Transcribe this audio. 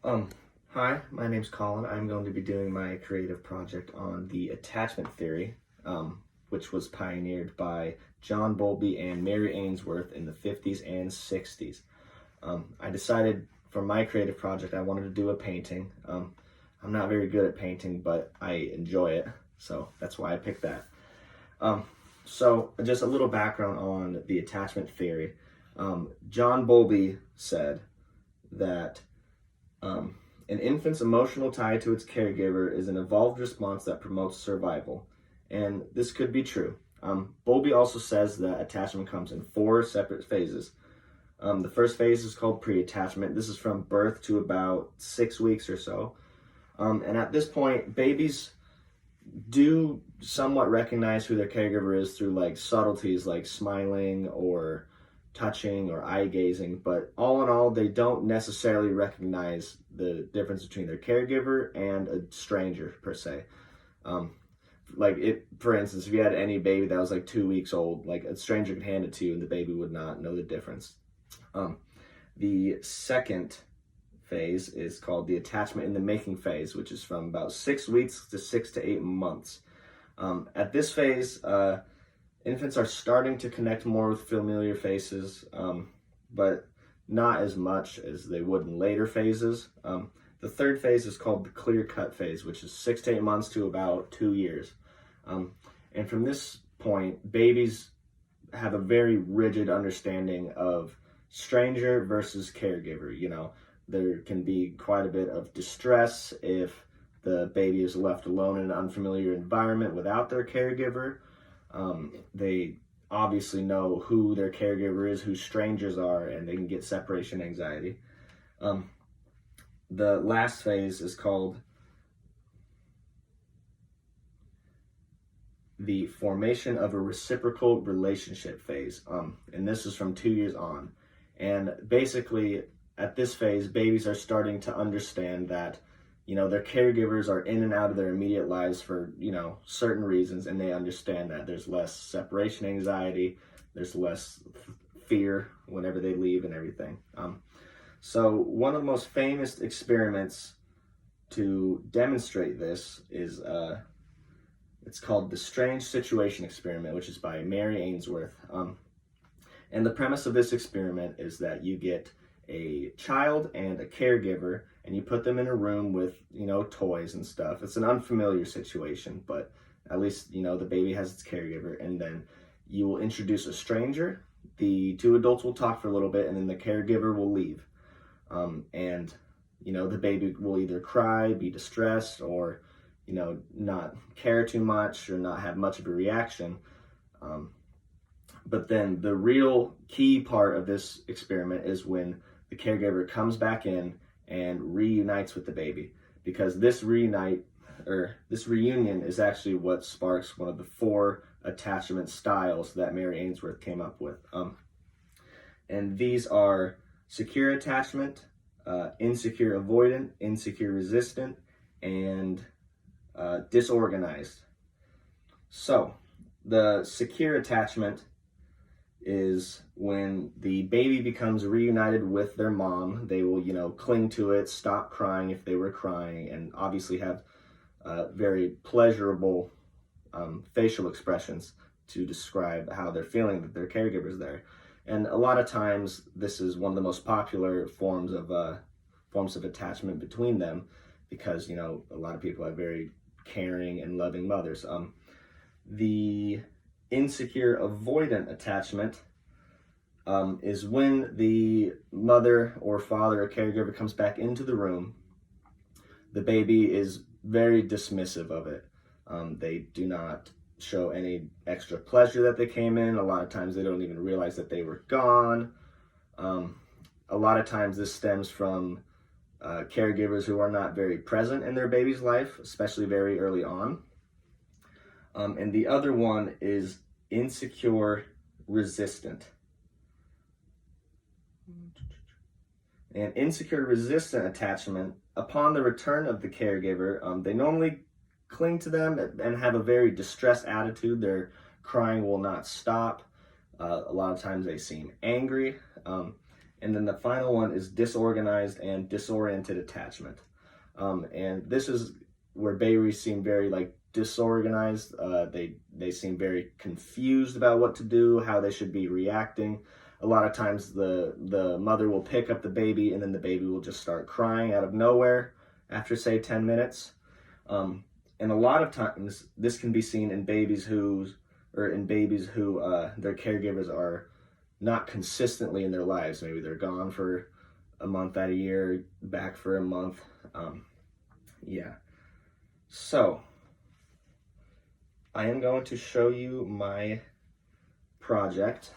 Um, Hi, my name's Colin. I'm going to be doing my creative project on the attachment theory, which was pioneered by John Bowlby and Mary Ainsworth in the 50s and 60s. I decided for my creative project I wanted to do a painting. I'm not very good at painting, but I enjoy it, so that's why I picked that. Um, so, just a little background on the attachment theory. John Bowlby said that um, an infant's emotional tie to its caregiver is an evolved response that promotes survival. And this could be true. Bowlby also says that attachment comes in four separate phases. The first phase is called pre attachment. This is from birth to about 6 weeks or so. And at this point, babies do somewhat recognize who their caregiver is through like subtleties like smiling or touching or eye gazing, but all in all, they don't necessarily recognize the difference between their caregiver and a stranger per se. Um, for instance, if you had any baby that was like 2 weeks old, like a stranger could hand it to you and the baby would not know the difference. Um, the second phase is called the attachment in the making phase, which is from about 6 weeks to 6 to 8 months. At this phase, infants are starting to connect more with familiar faces, but not as much as they would in later phases. The third phase is called the clear cut phase, which is 6 to 8 months to about 2 years. And from this point, babies have a very rigid understanding of stranger versus caregiver. There can be quite a bit of distress if the baby is left alone in an unfamiliar environment without their caregiver. They obviously know who their caregiver is, who strangers are, and they can get separation anxiety. Um, the last phase is called the formation of a reciprocal relationship phase. And this is from 2 years on. And basically, at this phase, babies are starting to understand that, their caregivers are in and out of their immediate lives for, certain reasons, and they understand that there's less separation anxiety, there's less fear whenever they leave and everything. So one of the most famous experiments to demonstrate this is it's called the Strange Situation Experiment, which is by Mary Ainsworth. And the premise of this experiment is that you get a child and a caregiver and you put them in a room with, toys and stuff. It's an unfamiliar situation, but at least, the baby has its caregiver. And then you will introduce a stranger. The two adults will talk for a little bit and then the caregiver will leave. And, the baby will either cry, be distressed, or, not care too much or not have much of a reaction. But then the real key part of this experiment is when the caregiver comes back in and reunites with the baby, because this reunion is actually what sparks one of the four attachment styles that Mary Ainsworth came up with. And these are secure attachment, insecure avoidant, insecure resistant, and disorganized. So the secure attachment is when the baby becomes reunited with their mom. They will, cling to it, stop crying if they were crying, and obviously have very pleasurable facial expressions to describe how they're feeling that their caregiver's there. And a lot of times, this is one of the most popular forms of attachment between them, because a lot of people have very caring and loving mothers. The insecure avoidant attachment is when the mother or father or caregiver comes back into the room. The baby is very dismissive of it. They do not show any extra pleasure that they came in. A lot of times they don't even realize that they were gone. A lot of times this stems from caregivers who are not very present in their baby's life, especially very early on. And the other one is insecure resistant. And insecure resistant attachment, upon the return of the caregiver, they normally cling to them and have a very distressed attitude. Their crying will not stop. A lot of times they seem angry. And then the final one is disorganized and disoriented attachment. And this is where babies seem very like disorganized. They seem very confused about what to do, how they should be reacting. A lot of times the mother will pick up the baby and then the baby will just start crying out of nowhere after say 10 minutes. And a lot of times this can be seen in babies who their caregivers are not consistently in their lives. Maybe they're gone for a month out of year, back for a month. Yeah. So I am going to show you my project.